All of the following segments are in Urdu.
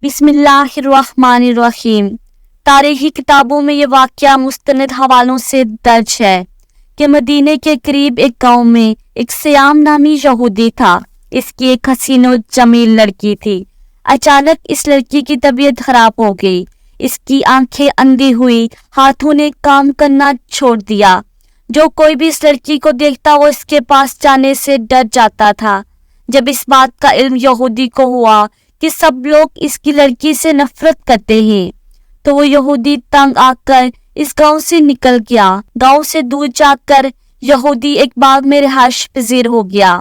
بسم اللہ الرحمن الرحیم۔ تاریخی کتابوں میں یہ واقعہ مستند حوالوں سے درج ہے کہ مدینے کے قریب ایک گاؤں میں ایک سیام نامی یہودی تھا۔ اس کی ایک حسین و جمیل لڑکی تھی۔ اچانک اس لڑکی کی طبیعت خراب ہو گئی۔ اس کی آنکھیں اندھی ہوئی، ہاتھوں نے کام کرنا چھوڑ دیا۔ جو کوئی بھی اس لڑکی کو دیکھتا وہ اس کے پاس جانے سے ڈر جاتا تھا۔ جب اس بات کا علم یہودی کو ہوا کہ سب لوگ اس کی لڑکی سے نفرت کرتے ہیں تو وہ یہودی تنگ آ کر اس گاؤں سے نکل گیا۔ گاؤں سے دور جا کر یہودی ایک باغ میں رہائش پذیر ہو گیا۔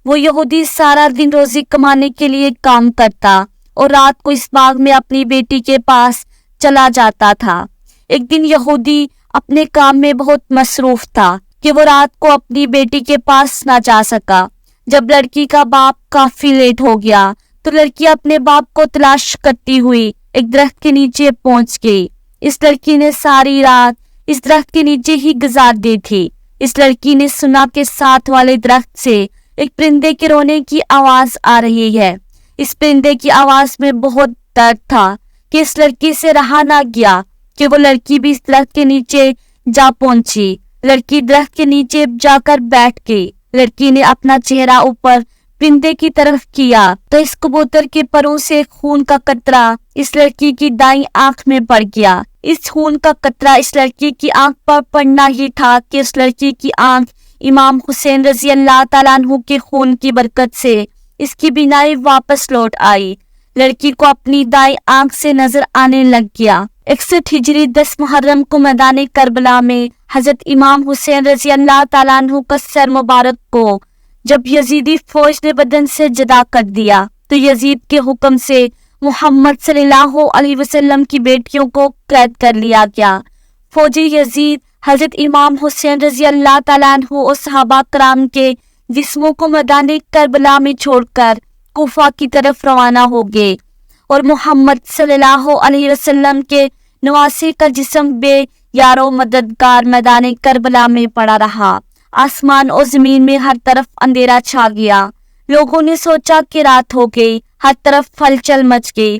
وہ یہودی سارا دن روزی کمانے کے لیے کام کرتا اور رات کو اس باغ میں اپنی بیٹی کے پاس چلا جاتا تھا۔ ایک دن یہودی اپنے کام میں بہت مصروف تھا کہ وہ رات کو اپنی بیٹی کے پاس نہ جا سکا۔ جب لڑکی کا باپ کافی لیٹ ہو گیا تو لڑکی اپنے باپ کو تلاش کرتی ہوئی ایک درخت کے نیچے پہنچ گئی۔ اس لڑکی نے ساری رات اس درخت کے نیچے ہی گزار دی تھی۔ اس لڑکی نے سنا کہ ساتھ والے درخت سے ایک پرندے کے رونے کی آواز آ رہی ہے۔ اس پرندے کی آواز میں بہت درد تھا کہ اس لڑکی سے رہا نہ گیا کہ وہ لڑکی بھی اس درخت کے نیچے جا پہنچی۔ لڑکی درخت کے نیچے جا کر بیٹھ گئی۔ لڑکی نے اپنا چہرہ اوپر پرندے کی طرف کیا تو اس کبوتر کے پروں سے خون کا قطرہ اس لڑکی کی دائیں آنکھ میں پڑ گیا۔ اس خون کا قطرہ اس لڑکی کی آنکھ پر پڑنا ہی تھا کہ اس لڑکی کی آنکھ امام حسین رضی اللہ تعالیٰ عنہ کے خون کی برکت سے اس کی بینائی واپس لوٹ آئی۔ لڑکی کو اپنی دائیں آنکھ سے نظر آنے لگ گیا۔ 61 ہجری 10 محرم کو میدان کربلا میں حضرت امام حسین رضی اللہ تعالیٰ عنہ کا سر مبارک کو جب یزیدی فوج نے بدن سے جدا کر دیا تو یزید کے حکم سے محمد صلی اللہ علیہ وسلم کی بیٹیوں کو قید کر لیا گیا۔ فوجی یزید حضرت امام حسین رضی اللہ تعالیٰ عنہ اور صحابہ کرام کے جسموں کو میدان کربلا میں چھوڑ کر کوفہ کی طرف روانہ ہو گئے اور محمد صلی اللہ علیہ وسلم کے نواسے کا جسم بے یار و مددگار میدان کربلا میں پڑا رہا۔ آسمان اور زمین میں ہر طرف اندھیرا چھا گیا۔ لوگوں نے سوچا کہ رات ہو گئی، ہر طرف ہلچل مچ گئی۔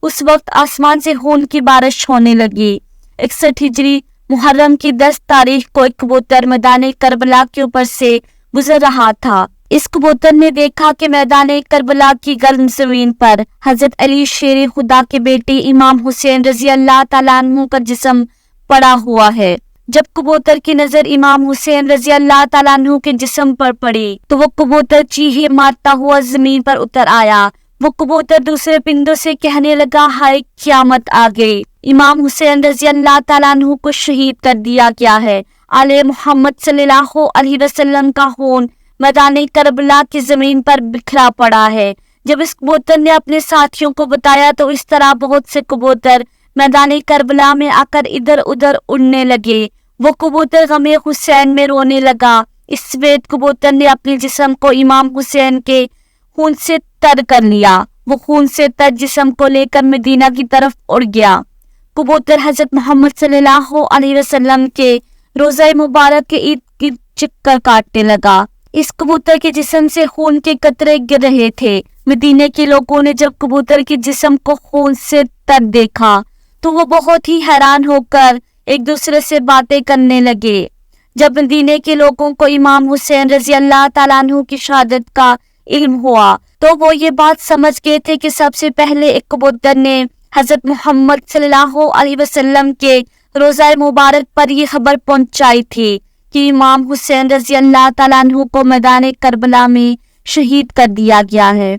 اس وقت آسمان سے خون کی بارش ہونے لگی۔ 61 ہجری محرم کی 10 تاریخ کو ایک کبوتر میدان کربلا کے اوپر سے گزر رہا تھا۔ اس کبوتر نے دیکھا کہ میدان کربلا کی گرم زمین پر حضرت علی شیر خدا کے بیٹے امام حسین رضی اللہ تعالیٰ عنہ کا جسم پڑا ہوا ہے۔ جب کبوتر کی نظر امام حسین رضی اللہ تعالیٰ عنہ کے جسم پر پڑی تو وہ کبوتر چیخے مارتا ہوا زمین پر اتر آیا۔ وہ کبوتر دوسرے پرندوں سے کہنے لگا، ہائے قیامت آ گئی، امام حسین رضی اللہ تعالیٰ عنہ کو شہید کر دیا گیا ہے۔ آل محمد صلی اللہ علیہ وسلم کا خون میدان کربلا کی زمین پر بکھرا پڑا ہے۔ جب اس کبوتر نے اپنے ساتھیوں کو بتایا تو اس طرح بہت سے کبوتر میدان کربلا میں آ کر ادھر ادھر اڑنے لگے۔ وہ کبوتر غم حسین میں رونے لگا۔ اس سفید کبوتر نے اپنے جسم کو امام حسین کے خون سے تر کر لیا۔ وہ خون سے تر جسم کو لے کر مدینہ کی طرف اڑ گیا۔ کبوتر حضرت محمد صلی اللہ علیہ وسلم کے روضہ مبارک کے ارد گرد چکر کاٹنے لگا۔ اس کبوتر کے جسم سے خون کے قطرے گر رہے تھے۔ مدینے کے لوگوں نے جب کبوتر کے جسم کو خون سے تر دیکھا تو وہ بہت ہی حیران ہو کر ایک دوسرے سے باتیں کرنے لگے۔ جب مدینے کے لوگوں کو امام حسین رضی اللہ تعالیٰ عنہ کی شہادت کا علم ہوا تو وہ یہ بات سمجھ گئے تھے کہ سب سے پہلے ایک کبوتر نے حضرت محمد صلی اللہ علیہ وسلم کے روضہ مبارک پر یہ خبر پہنچائی تھی کہ امام حسین رضی اللہ تعالیٰ عنہ کو میدان کربلا میں شہید کر دیا گیا ہے۔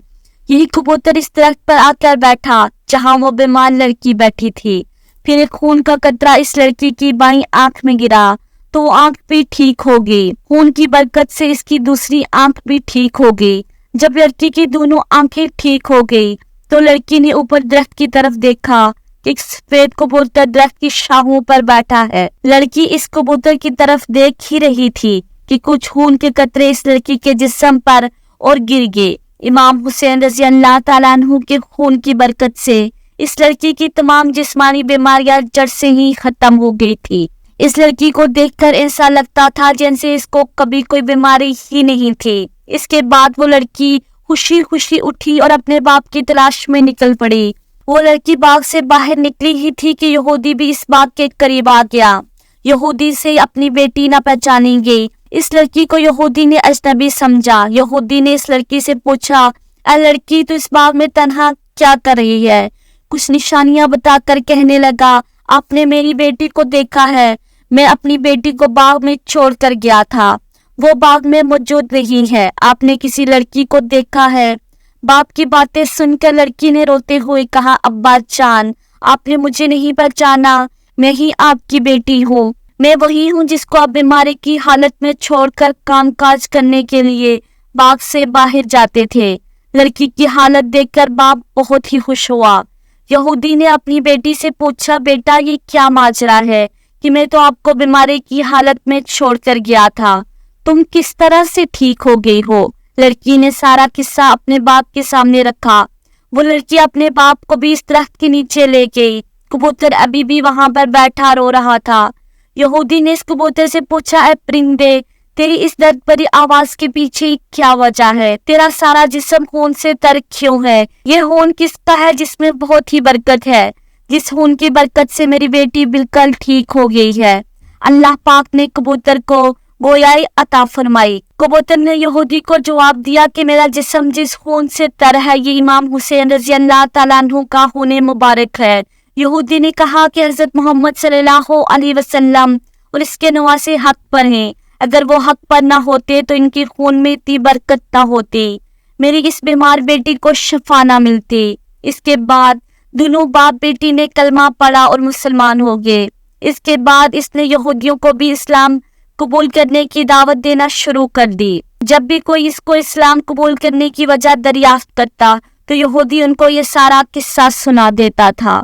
یہی کبوتر اس درخت پر آ کر بیٹھا جہاں وہ بیمار لڑکی بیٹھی تھی۔ پھر ایک خون کا قطرہ اس لڑکی کی بائیں آنکھ میں گرا تو وہ آنکھ بھی ٹھیک ہو گئی۔ خون کی برکت سے اس کی دوسری آنکھ بھی ٹھیک ہو گئی۔ جب لڑکی کی دونوں آنکھیں ٹھیک ہو گئی تو لڑکی نے اوپر درخت کی طرف دیکھا کہ ایک سفید کبوتر درخت کی شاخوں پر بیٹھا ہے۔ لڑکی اس کبوتر کی طرف دیکھ ہی رہی تھی کہ کچھ خون کے قطرے اس لڑکی کے جسم پر اور گر گئے۔ امام حسین رضی اللہ تعالیٰ عنہ کے خون کی برکت سے اس لڑکی کی تمام جسمانی بیماریاں جڑ سے ہی ختم ہو گئی تھی۔ اس لڑکی کو دیکھ کر ایسا لگتا تھا جیسے اس کو کبھی کوئی بیماری ہی نہیں تھی۔ اس کے بعد وہ لڑکی خوشی خوشی اٹھی اور اپنے باپ کی تلاش میں نکل پڑی۔ وہ لڑکی باغ سے باہر نکلی ہی تھی کہ یہودی بھی اس باغ کے قریب آ گیا۔ یہودی سے اپنی بیٹی نہ پہچانی گئی۔ اس لڑکی کو یہودی نے اجنبی سمجھا۔ یہودی نے اس لڑکی سے پوچھا، اے لڑکی، تو اس باغ میں تنہا کیا کر رہی ہے؟ کچھ نشانیاں بتا کر کہنے لگا، آپ نے میری بیٹی کو دیکھا ہے، میں اپنی بیٹی کو باغ میں چھوڑ کر گیا تھا، وہ باغ میں موجود نہیں ہے۔ آپ نے کسی لڑکی کو دیکھا ہے؟ باپ کی باتیں سن کر لڑکی نے روتے ہوئے کہا، ابا جان، آپ نے مجھے نہیں پہچانا، میں ہی آپ کی بیٹی ہوں، میں وہی ہوں جس کو آپ بیماری کی حالت میں چھوڑ کر کام کاج کرنے کے لیے باغ سے باہر جاتے تھے۔ لڑکی کی حالت دیکھ کر باپ بہت ہی خوش ہوا۔ یہودی نے اپنی بیٹی سے پوچھا، بیٹا یہ کیا ماجرا ہے کہ میں تو آپ کو بیماری کی حالت میں چھوڑ کر گیا تھا، تم کس طرح سے ٹھیک ہو گئی ہو؟ لڑکی نے سارا قصہ اپنے باپ کے سامنے رکھا۔ وہ لڑکی اپنے باپ کو بھی اس درخت کے نیچے لے گئی۔ کبوتر ابھی بھی وہاں پر بیٹھا رو رہا تھا۔ یہودی نے اس کبوتر سے پوچھا، اے پرندے، تیری اس درد بھری آواز کے پیچھے کیا وجہ ہے؟ تیرا سارا جسم خون سے تر کیوں ہے؟ یہ خون کس کا ہے جس میں بہت ہی برکت ہے، جس خون کی برکت سے میری بیٹی بالکل ٹھیک ہو گئی ہے؟ اللہ پاک نے کبوتر کو گویائی عطا فرمائی۔ کبوتر نے یہودی کو جواب دیا کہ میرا جسم جس خون سے تر ہے یہ امام حسین رضی اللہ تعالیٰ عنہ کا خون مبارک ہے۔ یہودی نے کہا کہ حضرت محمد صلی اللہ علیہ وسلم اور اس کے نواسے حق پر ہیں، اگر وہ حق پر نہ ہوتے تو ان کی خون میں اتنی برکت نہ ہوتی، میری اس بیمار بیٹی کو شفا نہ ملتی۔ اس کے بعد دونوں باپ بیٹی نے کلمہ پڑھا اور مسلمان ہو گئے۔ اس کے بعد اس نے یہودیوں کو بھی اسلام قبول کرنے کی دعوت دینا شروع کر دی۔ جب بھی کوئی اس کو اسلام قبول کرنے کی وجہ دریافت کرتا تو یہودی ان کو یہ سارا قصہ سنا دیتا تھا۔